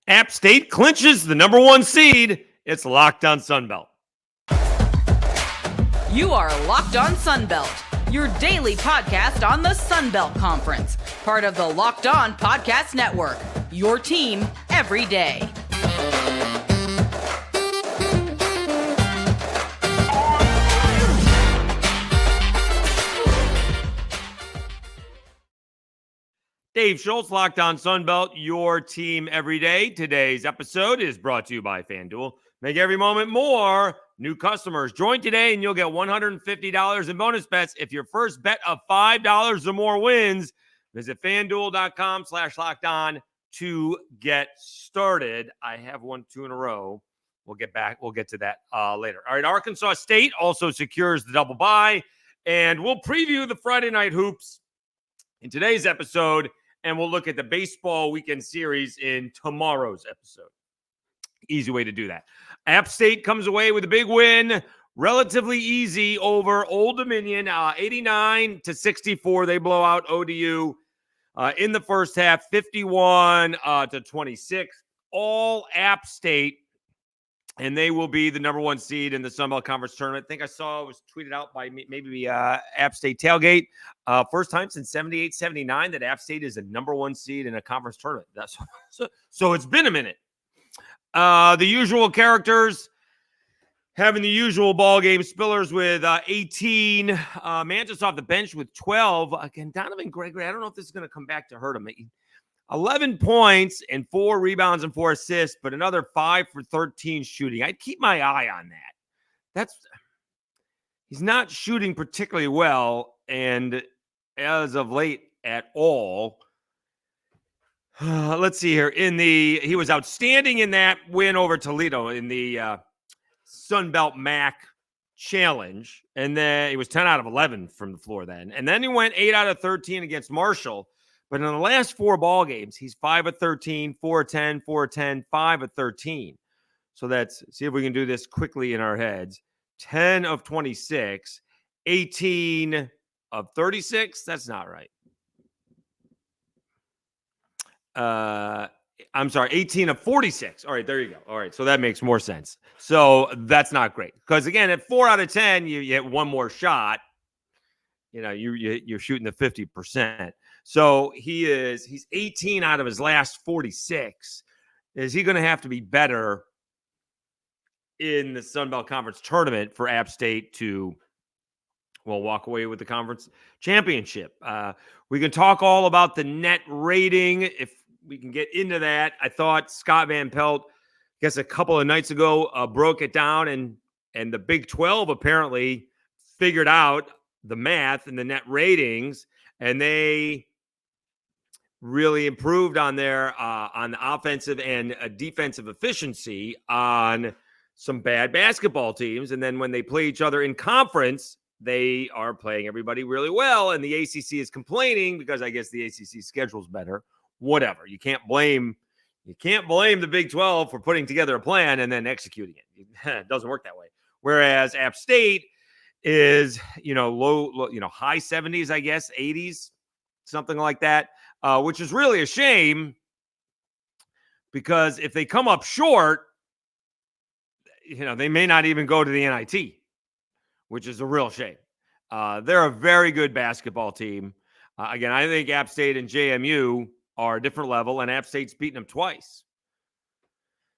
App State clinches the number 1 seed. It's Locked On Sunbelt. You are Locked On Sunbelt, your daily podcast on the Sunbelt Conference, part of the Locked On Podcast Network, your team every day. Dave Schultz, Locked On Sunbelt, your team every day. Today's episode is brought to you by FanDuel. Make every moment more. New customers, join today and you'll get $150 in bonus bets if your first bet of $5 or more wins. Visit FanDuel.com/LockedOn to get started. I have 1-2 in a row. We'll get to that later. All right, Arkansas State also secures the double bye, and we'll preview the Friday night hoops in today's episode, and we'll look at the baseball weekend series in tomorrow's episode. Easy way to do that. App State comes away with a big win, relatively easy over Old Dominion, 89-64. They blow out ODU in the first half, 51-26. All App State, and they will be the number 1 seed in the Sun Belt Conference tournament. I think I saw it was tweeted out by maybe App State Tailgate. First time since 78-79 that App State is a number 1 seed in a conference tournament. So it's been a minute. The usual characters having the usual ball game. Spillers with 18. Mantis off the bench with 12. Again, Donovan Gregory, I don't know if this is going to come back to hurt him. 11 points and 4 rebounds and 4 assists, but another 5 for 13 shooting. I'd keep my eye on that. He's not shooting particularly well, and as of late at all. Let's see here. He was outstanding in that win over Toledo in the Sun Belt MAC Challenge, and then he was 10 out of 11 from the floor then. And then he went 8 out of 13 against Marshall. But in the last 4 ball games, he's 5 of 13, 4 of 10, 4 of 10, 5 of 13. So let's see if we can do this quickly in our heads. 10 of 26, 18 of 36. That's not right. I'm sorry, 18 of 46. All right, there you go. All right, so that makes more sense. So that's not great. Because, again, at 4 out of 10, you hit one more shot. You're shooting the 50%. So he's 18 out of his last 46. Is he going to have to be better in the Sun Belt Conference tournament for App State to, walk away with the conference championship? We can talk all about the net rating if we can get into that. I thought Scott Van Pelt, I guess a couple of nights ago, broke it down, and the Big 12 apparently figured out the math and the net ratings, and they really improved on their on the offensive and defensive efficiency on some bad basketball teams. And then when they play each other in conference, they are playing everybody really well. And the ACC is complaining because I guess the ACC schedule's better. Whatever. You can't blame the Big 12 for putting together a plan and then executing it. It doesn't work that way. Whereas App State is, low, high 70s, I guess, 80s, something like that, which is really a shame because if they come up short, they may not even go to the NIT, which is a real shame. They're a very good basketball team. Again, I think App State and JMU are a different level, and App State's beaten them twice.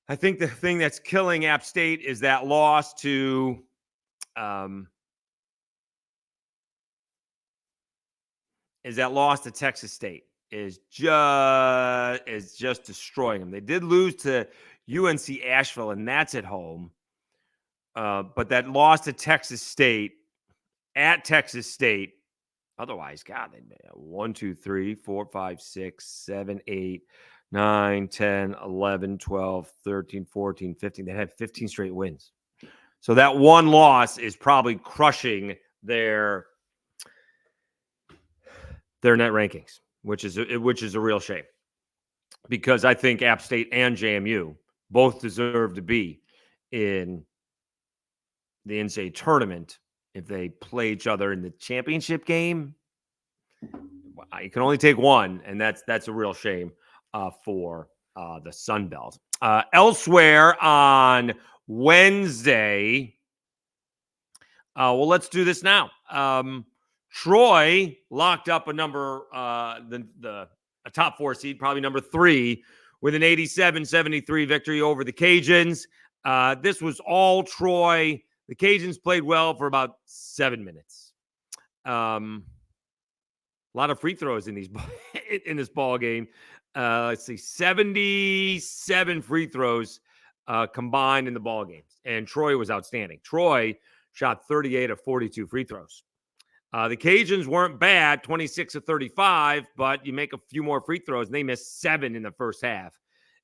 I think the thing that's killing App State is that loss to Texas State is just destroying them. They did lose to UNC Asheville, and that's at home. But that loss to Texas State at Texas State, otherwise, God, they 1, 2, 3, 4, 5, 6, 7, 8, 9, 10, 11, 12, 13, 14, 15. They had 15 straight wins. So that one loss is probably crushing their net rankings, which is a real shame, because I think App State and JMU both deserve to be in the NCAA tournament. If they play each other in the championship game, you can only take one, and that's a real shame for the Sun Belt. Elsewhere on Wednesday, well, let's do this now. Troy locked up a top 4 seed, probably number 3, with an 87-73 victory over the Cajuns. This was all Troy. The Cajuns played well for about 7 minutes. A lot of free throws in this ball game. Let's see, 77 free throws combined in the ball games, and Troy was outstanding. Troy shot 38 of 42 free throws. The Cajuns weren't bad, 26 of 35, but you make a few more free throws, and they missed 7 in the first half.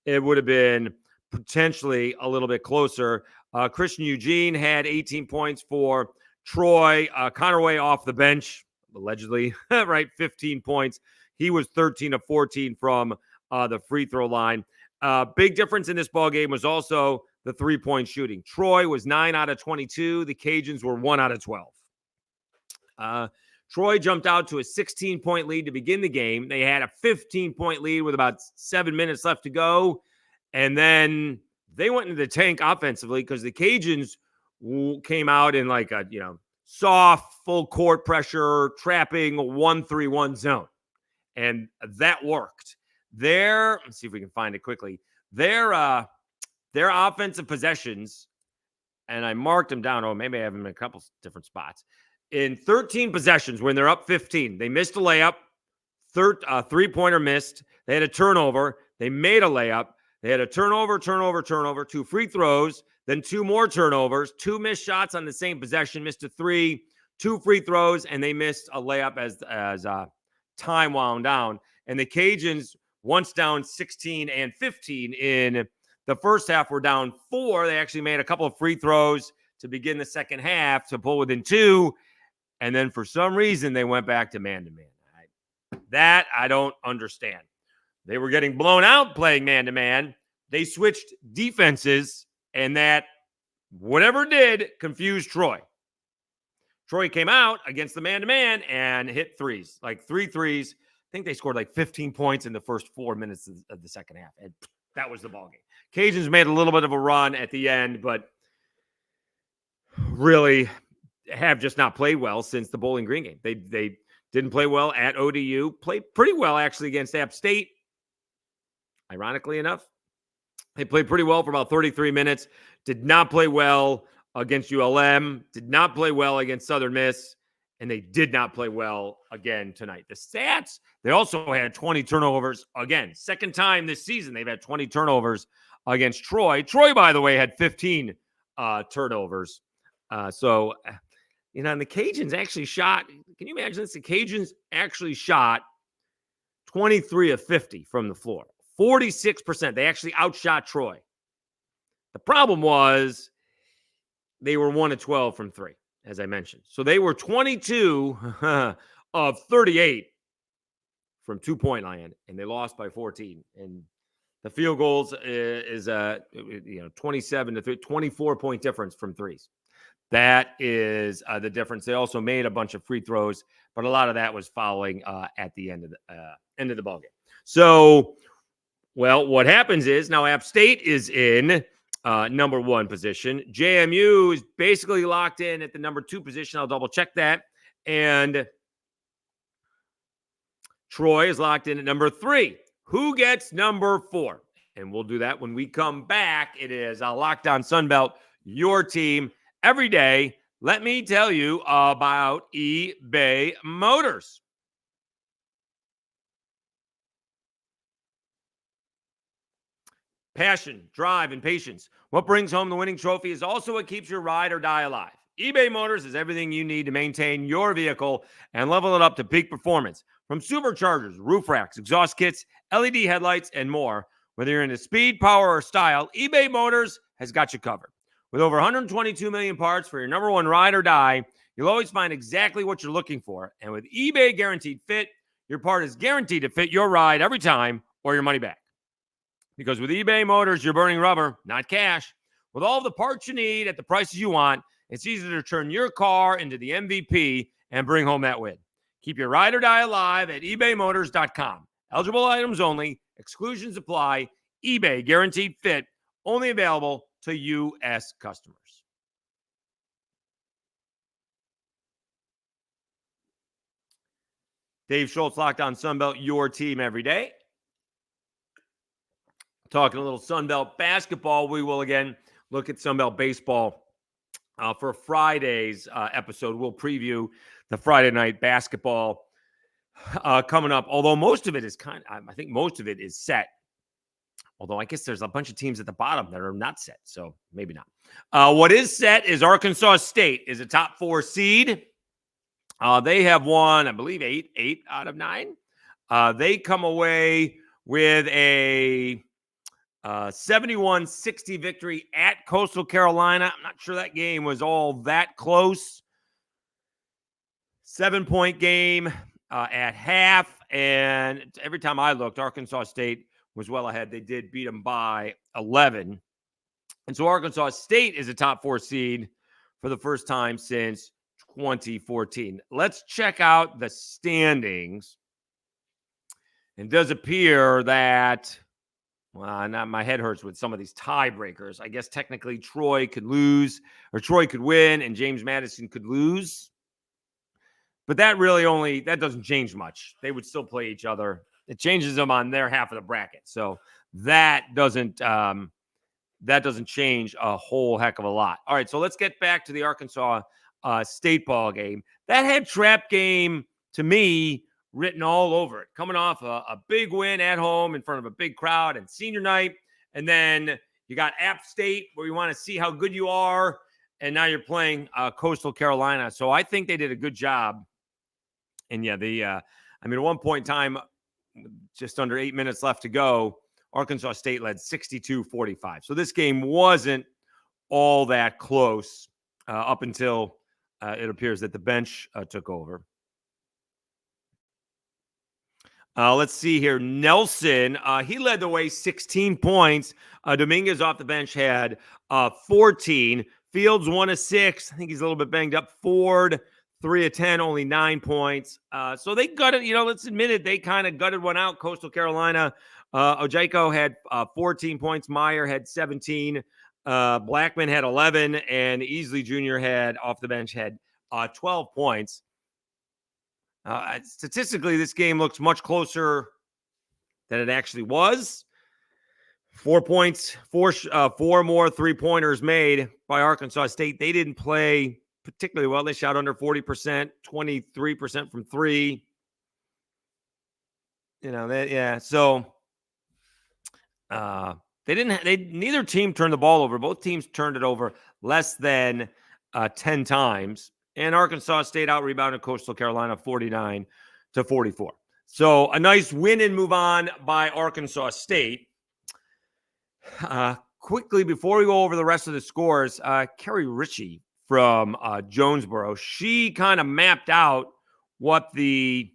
It would have been potentially a little bit closer. Christian Eugene had 18 points for Troy. Connerway off the bench, allegedly, right, 15 points. He was 13 of 14 from the free throw line. Big difference in this ball game was also the three-point shooting. Troy was 9 out of 22. The Cajuns were 1 out of 12. Troy jumped out to a 16-point lead to begin the game. They had a 15-point lead with about 7 minutes left to go. And then they went into the tank offensively because the Cajuns came out in like a, soft, full court pressure, trapping 1-3-1 zone. And that worked. Let's see if we can find it quickly. Their offensive possessions, and I marked them down. Oh, maybe I have them in a couple different spots. In 13 possessions, when they're up 15, they missed a layup, three-pointer missed. They had a turnover. They made a layup. They had a turnover, 2 free throws, then 2 more turnovers, 2 missed shots on the same possession, missed a 3, 2 free throws, and they missed a layup as time wound down. And the Cajuns, once down 16 and 15 in the first half, were down 4. They actually made a couple of free throws to begin the second half to pull within 2. And then for some reason, they went back to man-to-man. That I don't understand. They were getting blown out playing man-to-man. They switched defenses, and that, whatever it did, confused Troy. Troy came out against the man-to-man and hit threes, like 3 threes. I think they scored like 15 points in the first 4 minutes of the second half. And that was the ballgame. Cajuns made a little bit of a run at the end, but really have just not played well since the Bowling Green game. They didn't play well at ODU, played pretty well actually against App State. Ironically enough, they played pretty well for about 33 minutes, did not play well against ULM, did not play well against Southern Miss, and they did not play well again tonight. The stats, they also had 20 turnovers again. Second time this season they've had 20 turnovers against Troy. Troy, by the way, had 15 turnovers. And the Cajuns actually shot, can you imagine this? The Cajuns actually shot 23 of 50 from the floor, 46%. They actually outshot Troy. The problem was they were 1 of 12 from 3, as I mentioned. So they were 22 of 38 from 2-point line, and they lost by 14. And the field goals is 27 to 3, 24-point difference from threes. That is the difference. They also made a bunch of free throws, but a lot of that was fouling at the end of the ballgame. So, well, what happens is now App State is in number 1 position. JMU is basically locked in at the number 2 position. I'll double check that. And Troy is locked in at number 3. Who gets number 4? And we'll do that when we come back. It is Locked On Sunbelt, your team every day. Let me tell you about eBay Motors. Passion, drive, and patience. What brings home the winning trophy is also what keeps your ride or die alive. eBay Motors is everything you need to maintain your vehicle and level it up to peak performance. From superchargers, roof racks, exhaust kits, LED headlights, and more. Whether you're into speed, power, or style, eBay Motors has got you covered. With over 122 million parts for your number 1 ride or die, you'll always find exactly what you're looking for. And with eBay Guaranteed Fit, your part is guaranteed to fit your ride every time or your money back. Because with eBay Motors, you're burning rubber, not cash. With all the parts you need at the prices you want, it's easy to turn your car into the MVP and bring home that win. Keep your ride or die alive at ebaymotors.com. Eligible items only. Exclusions apply. eBay Guaranteed Fit, only available to U.S. customers. Dave Schultz, Locked On Sunbelt, your team every day. Talking a little Sunbelt basketball. We will again look at Sunbelt baseball for Friday's episode. We'll preview the Friday night basketball coming up. Although most of it is I think most of it is set. Although I guess there's a bunch of teams at the bottom that are not set, so maybe not. What is set is Arkansas State is a top 4 seed. They have won, I believe, 8 out of 9. They come away with a 71-60 victory at Coastal Carolina. I'm not sure that game was all that close. 7-point game at half, and every time I looked, Arkansas State was well ahead. They did beat them by 11. And so Arkansas State is a top 4 seed for the first time since 2014. Let's check out the standings. It does appear that, well, my head hurts with some of these tiebreakers. I guess technically Troy could lose, or Troy could win, and James Madison could lose. But that doesn't change much. They would still play each other. It changes them on their half of the bracket. So that doesn't change a whole heck of a lot. All right, so let's get back to the Arkansas State ball game. That had trap game, to me, written all over it. Coming off a big win at home in front of a big crowd and senior night. And then you got App State, where you want to see how good you are. And now you're playing Coastal Carolina. So I think they did a good job. And yeah, at one point in time, just under 8 minutes left to go, Arkansas State led 62-45. So this game wasn't all that close up until it appears that the bench took over. Let's see here. Nelson, he led the way, 16 points. Dominguez off the bench had 14. Fields 1 of 6. I think he's a little bit banged up. Ford 3 of 10, only 9 points. So they gutted, let's admit it, they kind of gutted one out. Coastal Carolina. Ojeko had 14 points. Meyer had 17. Blackman had 11. And Easley Jr. had, off the bench, had 12 points. Statistically, this game looks much closer than it actually was. 4 points, four more three-pointers made by Arkansas State. They didn't play particularly well. They shot under 40%, 23% from 3. So neither team turned the ball over. Both teams turned it over less than 10 times. And Arkansas State out-rebounded Coastal Carolina 49-44. So a nice win and move on by Arkansas State. Quickly, before we go over the rest of the scores, Carrie Ritchie from Jonesboro, she kind of mapped out what the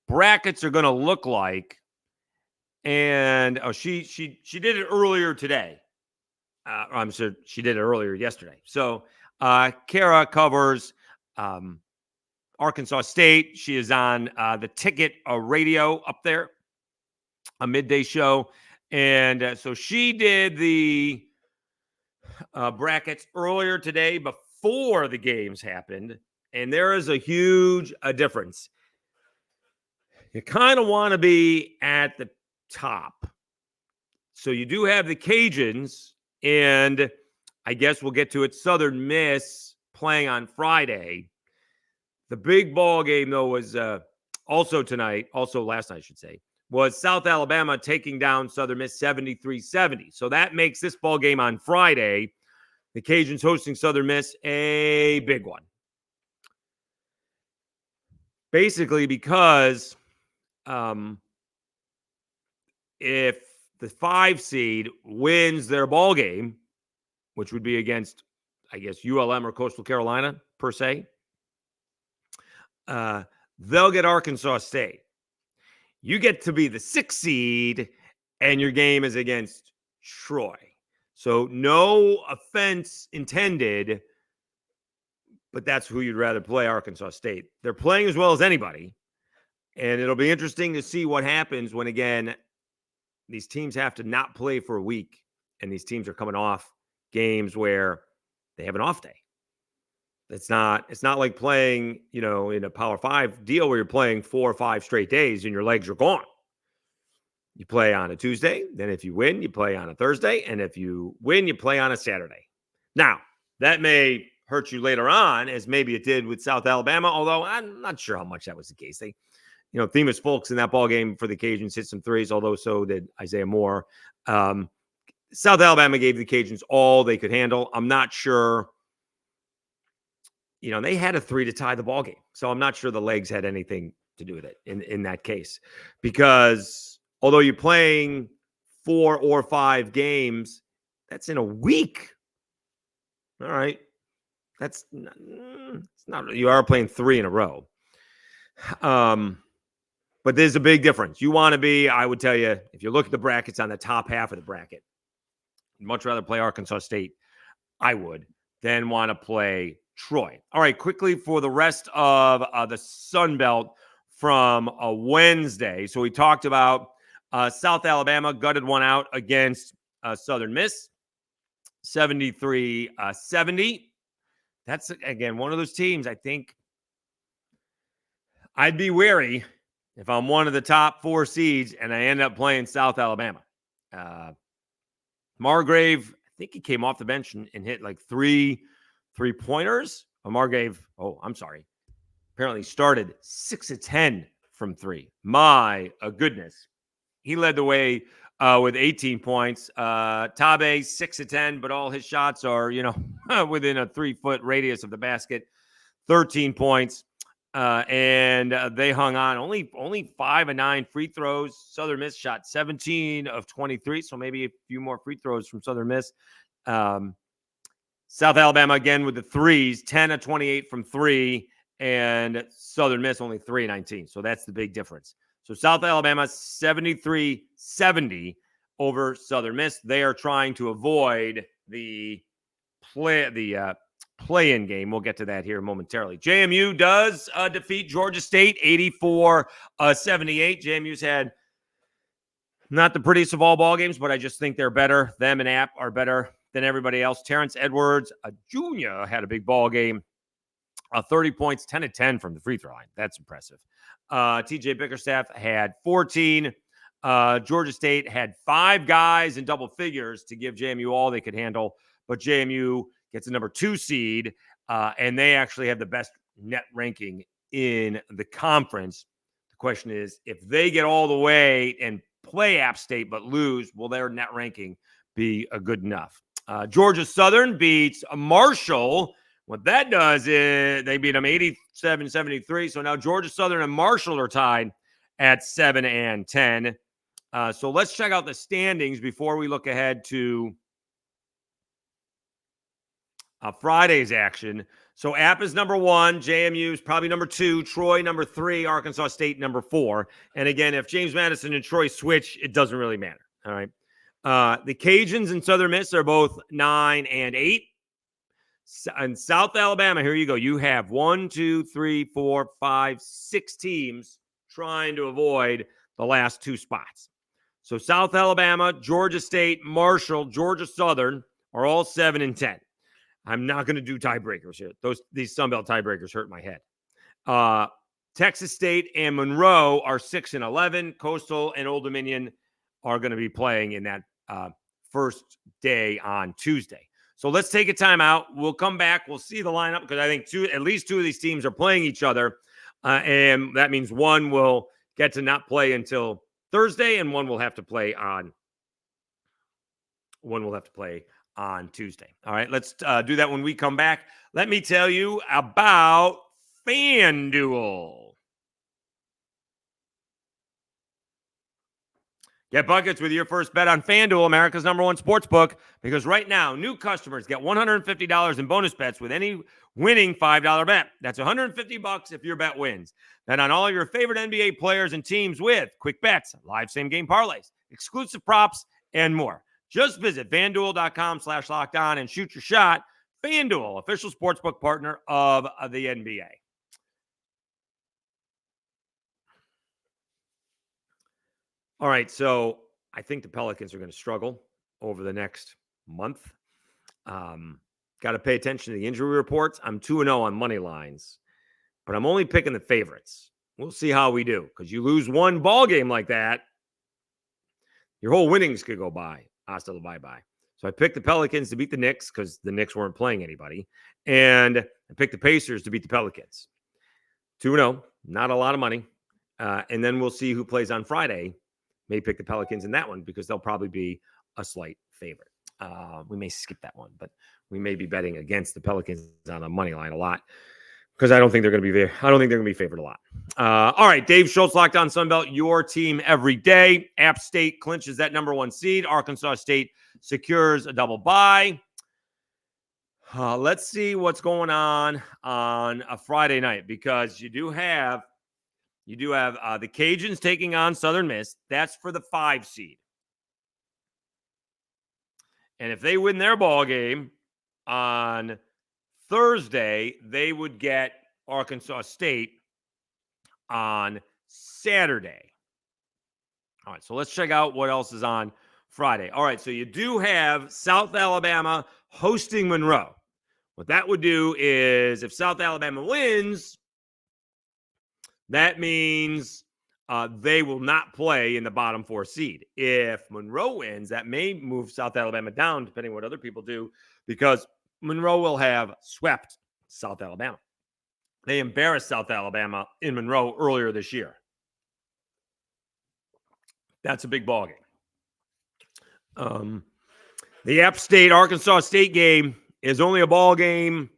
brackets are going to look like. And she did it earlier today. I'm sure she did it earlier yesterday. So Kara covers Arkansas State. She is on the Ticket radio up there, a midday show. And so she did the brackets earlier today before the games happened. And there is a huge difference. You kind of want to be at the top. So you do have the Cajuns, and I guess we'll get to it. Southern Miss playing on Friday. The big ball game, though, was also last night, I should say, was South Alabama taking down Southern Miss 73-70. So that makes this ball game on Friday, the Cajuns hosting Southern Miss, a big one. Basically because if the 5 seed wins their ball game, which would be against, I guess, ULM or Coastal Carolina, per se, they'll get Arkansas State. You get to be the 6 seed, and your game is against Troy. So no offense intended, but that's who you'd rather play, Arkansas State. They're playing as well as anybody, and it'll be interesting to see what happens when, again, these teams have to not play for a week, and these teams are coming off games where they have an off day. It's not like playing, in a Power 5 deal where you're playing 4 or 5 straight days and your legs are gone. You play on a Tuesday, then if you win, you play on a Thursday, and if you win, you play on a Saturday. Now, that may hurt you later on, as maybe it did with South Alabama, although I'm not sure how much that was the case. They, Themis Folks in that ball game for the Cajuns hit some threes, although so did Isaiah Moore. South Alabama gave the Cajuns all they could handle. I'm not sure. They had a 3 to tie the ball game, so I'm not sure the legs had anything to do with it in that case, because although you're playing 4 or 5 games, that's in a week. All right, it's not. You are playing 3 in a row. But there's a big difference. You want to be, I would tell you, if you look at the brackets on the top half of the bracket, you'd much rather play Arkansas State, I would, than want to play Troy. All right, quickly for the rest of the Sun Belt from a Wednesday. So we talked about South Alabama gutted one out against Southern Miss, 73-70. That's, again, one of those teams I think I'd be wary if I'm one of the top 4 seeds and I end up playing South Alabama. Margrave, I think he came off the bench and hit like 3 3-pointers. Margrave, apparently started 6 of 10 from 3. My goodness. He led the way with 18 points. Tabe, 6 of 10, but all his shots are, within a 3-foot radius of the basket. 13 points. And they hung on. Only 5 of 9 free throws. Southern Miss shot 17 of 23, so maybe a few more free throws from Southern Miss. South Alabama again with the threes, 10 of 28 from 3, and Southern Miss only 3 of 19. So that's the big difference. So South Alabama 73-70 over Southern Miss. They are trying to avoid the play-in game. We'll get to that here momentarily. JMU does defeat Georgia State 84-78. JMU's had not the prettiest of all ball games, but I just think they're better. Them and App are better than everybody else. Terrence Edwards, a junior, had a big ball game. 30 points, 10 of 10 from the free throw line. That's impressive. TJ Bickerstaff had 14. Georgia State had 5 guys in double figures to give JMU all they could handle, but JMU gets a number 2 seed, and they actually have the best net ranking in the conference. The question is, if they get all the way and play App State but lose, will their net ranking be good enough? Georgia Southern beats Marshall. What that does is they beat them 87-73. So now Georgia Southern and Marshall are tied at 7 and 10. So let's check out the standings before we look ahead to Friday's action. So App is number 1. JMU is probably number 2. Troy number 3. Arkansas State number 4. And again, if James Madison and Troy switch, it doesn't really matter. All right. The Cajuns and Southern Miss are both 9 and 8. And South Alabama, here you go. You have 1, 2, 3, 4, 5, 6 teams trying to avoid the last 2 spots. So South Alabama, Georgia State, Marshall, Georgia Southern are all 7 and 10. I'm not going to do tiebreakers here. These Sun Belt tiebreakers hurt my head. Texas State and Monroe are 6 and 11. Coastal and Old Dominion are going to be playing in that first day on Tuesday. So let's take a timeout. We'll come back. We'll see the lineup because I think at least 2 of these teams are playing each other, and that means one will get to not play until Thursday, and one will have to play on Tuesday. All right, let's do that when we come back. Let me tell you about FanDuel. Get buckets with your first bet on FanDuel, America's #1 sportsbook, because right now, new customers get $150 in bonus bets with any winning $5 bet. That's $150 if your bet wins. Bet on all of your favorite NBA players and teams with quick bets, live same-game parlays, exclusive props, and more. Just visit FanDuel.com/lockedon and shoot your shot. FanDuel, official sportsbook partner of the NBA. All right, so I think the Pelicans are going to struggle over the next month. Got to pay attention to the injury reports. I'm 2-0 on money lines, but I'm only picking the favorites. We'll see how we do, because you lose one ball game like that, your whole winnings could go by. Hasta la bye-bye. So I picked the Pelicans to beat the Knicks because the Knicks weren't playing anybody, and I picked the Pacers to beat the Pelicans. 2-0, not a lot of money. And then we'll see who plays on Friday. May pick the Pelicans in that one because they'll probably be a slight favorite. We may skip that one, but we may be betting against the Pelicans on a money line a lot because I don't think they're going to be there. I don't think they're going to be favored a lot. All right, Dave Schultz, Locked On Sunbelt, your team every day. App State clinches that number 1 seed. Arkansas State secures a double bye. Let's see what's going on a Friday night, because you do have the Cajuns taking on Southern Miss. That's for the 5 seed. And if they win their ball game on Thursday, they would get Arkansas State on Saturday. All right, so let's check out what else is on Friday. All right, so you do have South Alabama hosting Monroe. What that would do is, if South Alabama wins, that means they will not play in the bottom 4 seed. If Monroe wins, that may move South Alabama down, depending on what other people do, because Monroe will have swept South Alabama. They embarrassed South Alabama in Monroe earlier this year. That's a big ball game. The App State Arkansas State game is only a ball game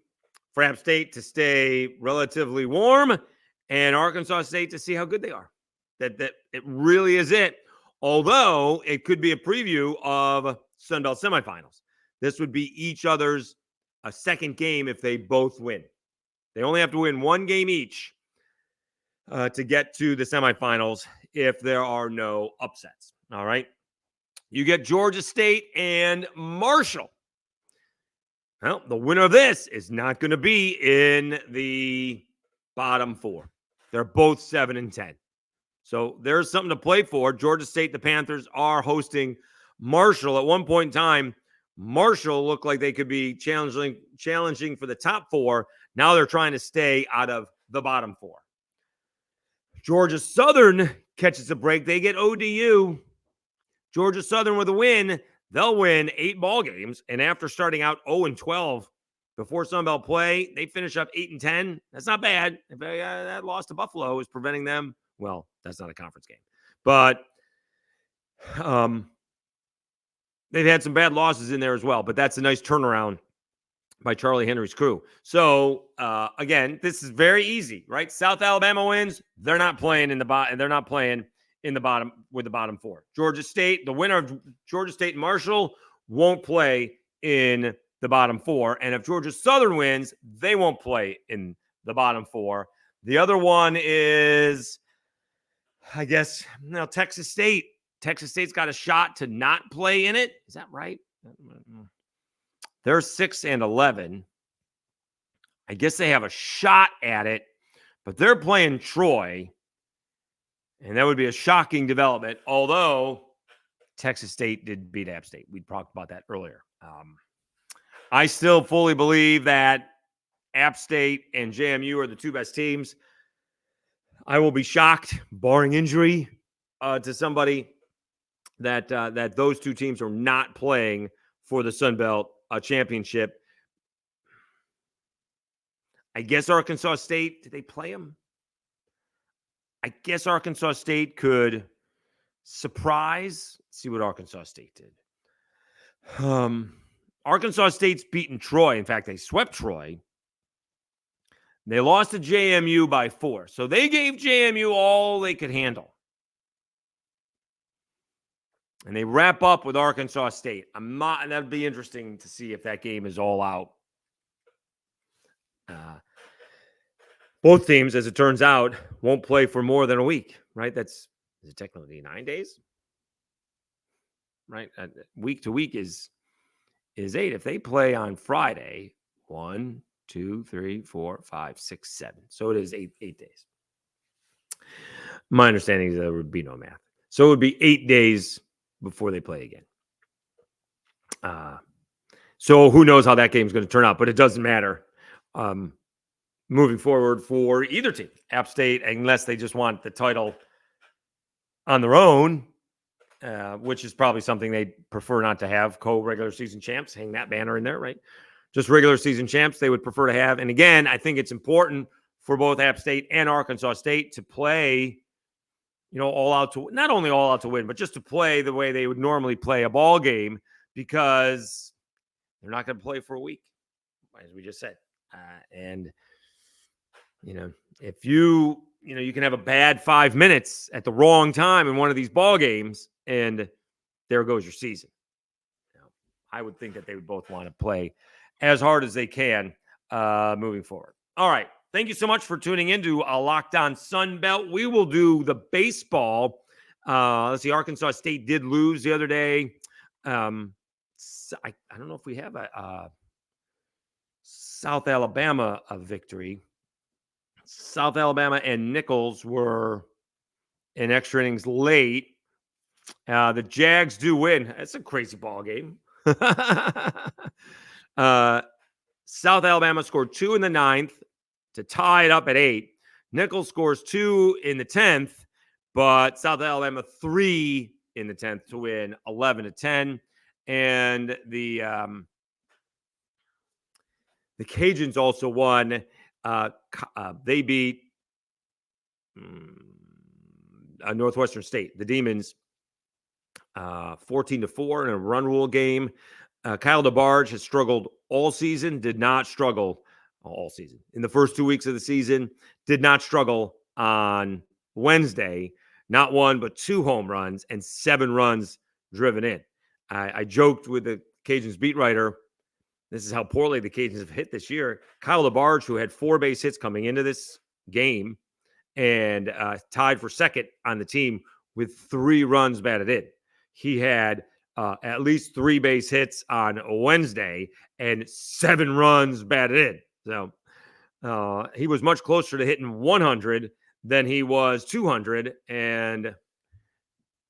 for App State to stay relatively warm and Arkansas State to see how good they are. That it really is it. Although it could be a preview of Sun Belt semifinals. This would be each other's a second game if they both win. They only have to win one game each to get to the semifinals if there are no upsets. All right. You get Georgia State and Marshall. Well, the winner of this is not going to be in the bottom 4. They're both 7-10. So there's something to play for. Georgia State, the Panthers, are hosting Marshall. At one point in time, Marshall looked like they could be challenging for the top 4. Now they're trying to stay out of the bottom 4. Georgia Southern catches a break. They get ODU. Georgia Southern with a win. They'll win 8 ball games. And after starting out 0-12 before Sun Belt play, they finish up 8-10. That's not bad. That loss to Buffalo is preventing them. Well, that's not a conference game. But they've had some bad losses in there as well. But that's a nice turnaround by Charlie Henry's crew. So, again, this is very easy, right? South Alabama wins. They're not playing in the bottom. They're not playing in the bottom with the bottom 4. Georgia State, the winner of Georgia State and Marshall, won't play in the bottom 4. And if Georgia Southern wins, they won't play in the bottom 4. The other one is, I guess, Texas State. Texas State's got a shot to not play in it. Is that right? They're 6-11. I guess they have a shot at it, but they're playing Troy. And that would be a shocking development, although Texas State did beat App State. We talked about that earlier. I still fully believe that App State and JMU are the 2 best teams. I will be shocked, barring injury, to somebody that those 2 teams are not playing for the Sun Belt championship. I guess Arkansas State, did they play them? I guess Arkansas State could surprise. Let's see what Arkansas State did. Arkansas State's beaten Troy. In fact, they swept Troy. They lost to JMU by 4. So they gave JMU all they could handle. And they wrap up with Arkansas State. That'd be interesting to see if that game is all out. Both teams, as it turns out, won't play for more than a week, right? Is it technically 9 days? Right? Week to week is 8. If they play on Friday, 1, 2, 3, 4, 5, 6, 7. So it is 8 days. My understanding is there would be no math. So it would be 8 days before they play again. So who knows how that game's going to turn out, but it doesn't matter moving forward for either team. App State, unless they just want the title on their own, which is probably something they prefer not to have, co-regular season champs, hang that banner in there, right? Just regular season champs they would prefer to have. And again, I think it's important for both App State and Arkansas State to play, all out to, not only all out to win, but just to play the way they would normally play a ball game, because they're not going to play for a week, as we just said. And if you can have a bad 5 minutes at the wrong time in one of these ball games, and there goes your season. I would think that they would both want to play as hard as they can moving forward. All right. Thank you so much for tuning in to Locked On Sun Belt. We will do the baseball. Let's see. Arkansas State did lose the other day. I don't know if we have a South Alabama victory. South Alabama and Nichols were in extra innings late. The Jags do win. That's a crazy ball game. South Alabama scored 2 in the 9th to tie it up at 8. Nichols scores 2 in the 10th, but South Alabama 3 in the 10th to win 11-10. And the Cajuns also won. They beat Northwestern State, the Demons, 14-4 in a run rule game. Kyle DeBarge has struggled all season, did not struggle all season. In the first 2 weeks of the season, did not struggle on Wednesday. Not 1, but 2 home runs and 7 runs driven in. I joked with the Cajuns beat writer, this is how poorly the Cajuns have hit this year. Kyle DeBarge, who had 4 base hits coming into this game and tied for second on the team with 3 runs batted in. He had at least 3 base hits on Wednesday and 7 runs batted in. So he was much closer to hitting 100 than he was 200. And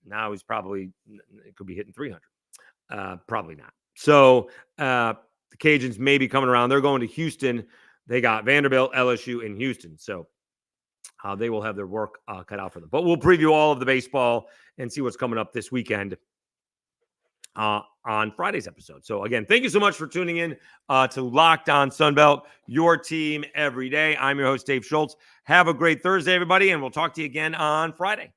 now he's could be hitting 300. Probably not. So the Cajuns may be coming around. They're going to Houston. They got Vanderbilt, LSU, and Houston. So they will have their work cut out for them. But we'll preview all of the baseball and see what's coming up this weekend on Friday's episode. So again, thank you so much for tuning in to Locked On Sunbelt, your team every day. I'm your host, Dave Schultz. Have a great Thursday, everybody, and we'll talk to you again on Friday.